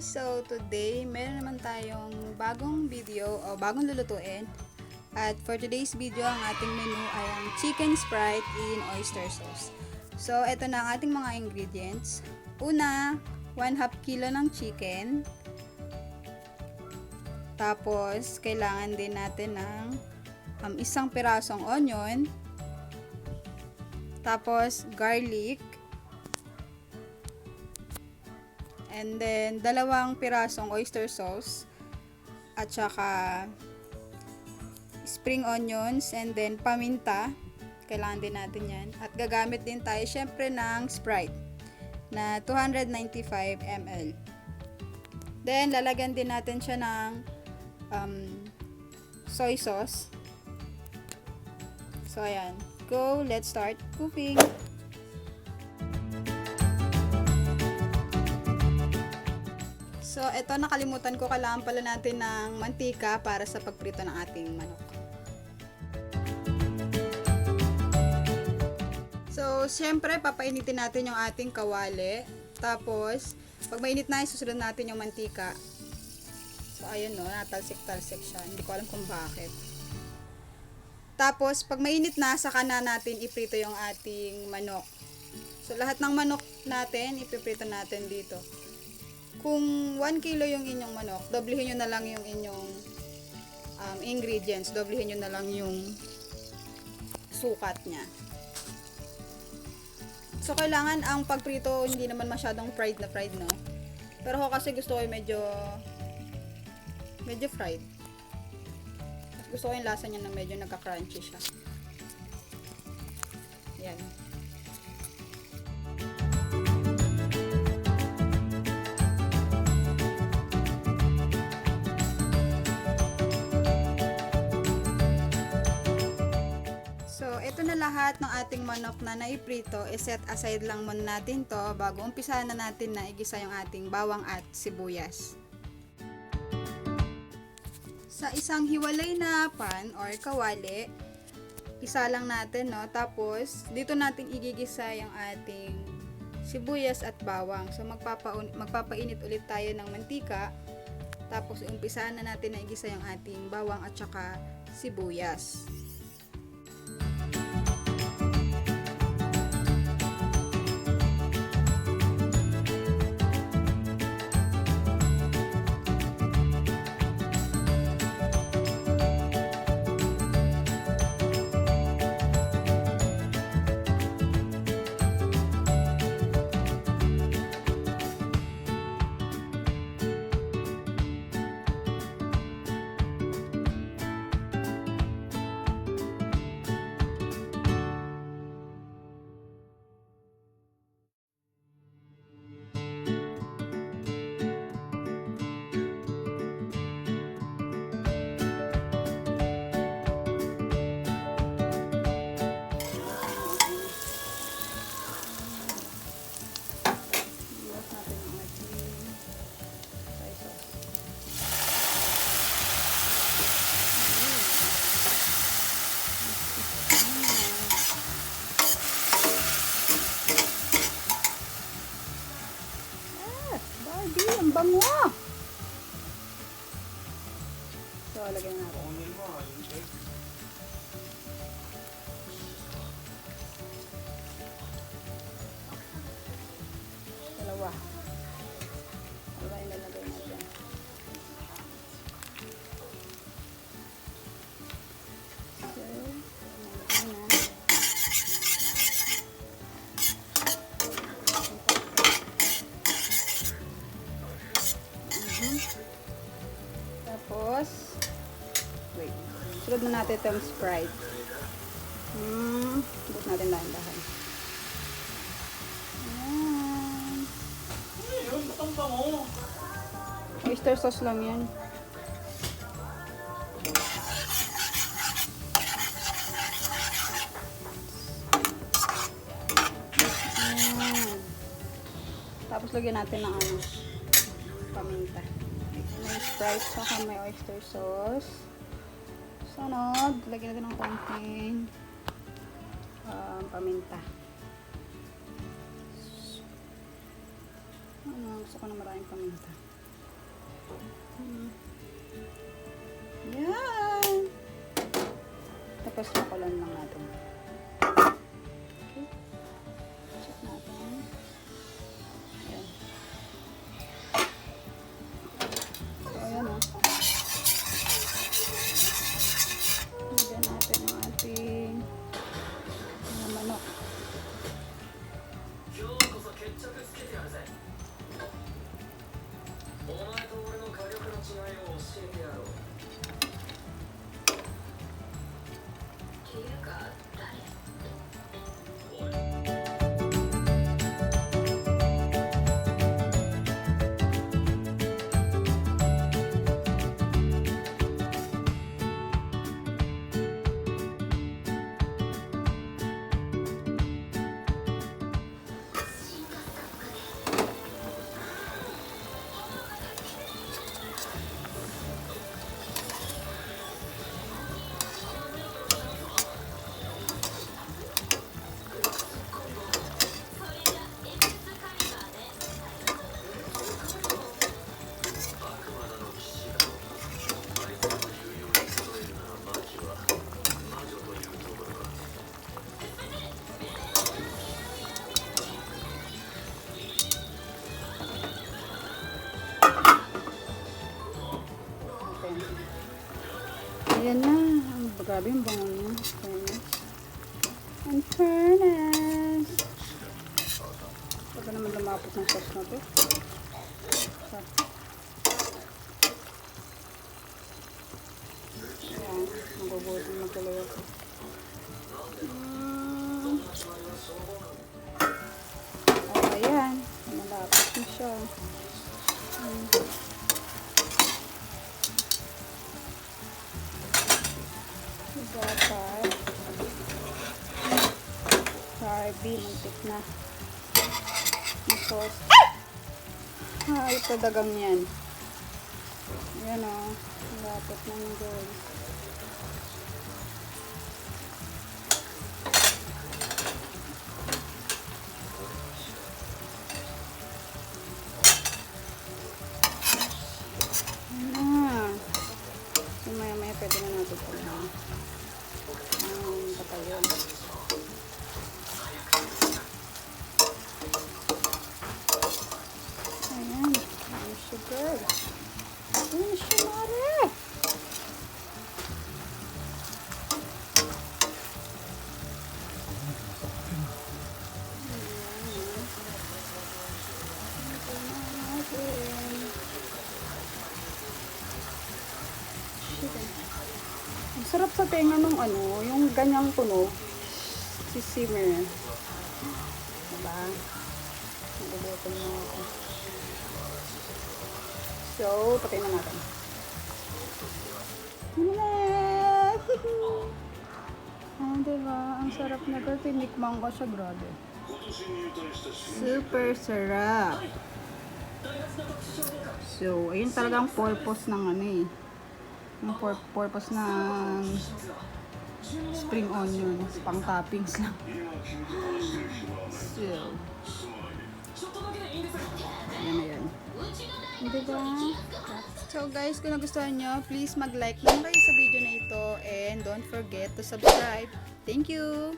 So today, meron naman tayong bagong video o bagong lulutuin. At for today's video, ang ating menu ay ang chicken sprite in oyster sauce. So ito na ang ating mga ingredients. Una, 1/2 kilo ng chicken. Tapos, kailangan din natin ng isang pirasong onion. Tapos, garlic. And then, 2 pirasong oyster sauce. At saka, spring onions. And then, paminta. Kailangan din natin yan. At gagamit din tayo, syempre, ng sprite na 295 ml. Then, lalagyan din natin siya ng soy sauce. So, ayan. Go, let's start cooking. So, ito nakalimutan ko, kailangan pala natin ng mantika para sa pagprito ng ating manok. So, syempre, papainitin natin yung ating kawali. Tapos, pag mainit na, susunod natin yung mantika. So, ayun no, natalsik-talsik siya. Hindi ko alam kung bakit. Tapos, pag mainit na, saka na natin iprito yung ating manok. So, lahat ng manok natin, ipiprito natin dito. Kung 1 kilo yung inyong manok, doblehin nyo na lang yung inyong ingredients. Doblehin nyo na lang yung sukat niya. So, kailangan ang pagprito, hindi naman masyadong fried na fried, no? Pero ako kasi gusto ko yung medyo fried. At gusto ko yung lasa niya na medyo nagka-crunchy siya. Yan. So, ito na lahat ng ating manok na naiprito. I-set aside lang muna natin to bago umpisahan na natin na igisa yung ating bawang at sibuyas. Sa isang hiwalay na pan or kawali, isa lang natin, no? Tapos, dito natin igigisa yung ating sibuyas at bawang. So, magpapainit ulit tayo ng mantika. Tapos, umpisahan na natin na igisa yung ating bawang at saka sibuyas. Ang bango! So, lagyan natin. Dalawa. Dalawa yung lalagay natin. So, lalagay na. Tapos, wait, sunod na natin itong sprite. Subot natin dahan-dahan. Ayan. Oyster sauce lang yan. Ayan. Tapos lagyan natin ng paminta. May sprite, saka may oyster sauce. Sunod, lagyan natin ng konting paminta. Gusto ko na maraming paminta. Yan. Tapos makulan lang natin. Okay. Check natin. Ayan. So, ayan o. Lagyan natin ang ating manok. Ayan na. Grabe yung bango niya. In fairness. Baka naman lumapot ng sauce na to. Ayan. Mabubutin magtuloy ako. O, ayan. Malapot na siya. Dapat Barbie, muntik na yung sauce. Ito dagang yan. Ayan o, dapat na yung gold. So maya pwede na natin ito na patayon. Ayan, sugar. Ayan siya, mare. Ang sarap sa tenga nung yung ganyang tunog, si simmer. Diba? Nagugutom na ako. So, patay na natin. Diba? Ang sarap na ito. Tinikman ko siya, grabe. Super sarap. So, ayun talagang purpose ng yung purpose ng spring onions, pang toppings lang. So, yan na yan. Diba? So guys, kung nagustuhan nyo, please mag-like lang kayo sa video na ito and don't forget to subscribe. Thank you!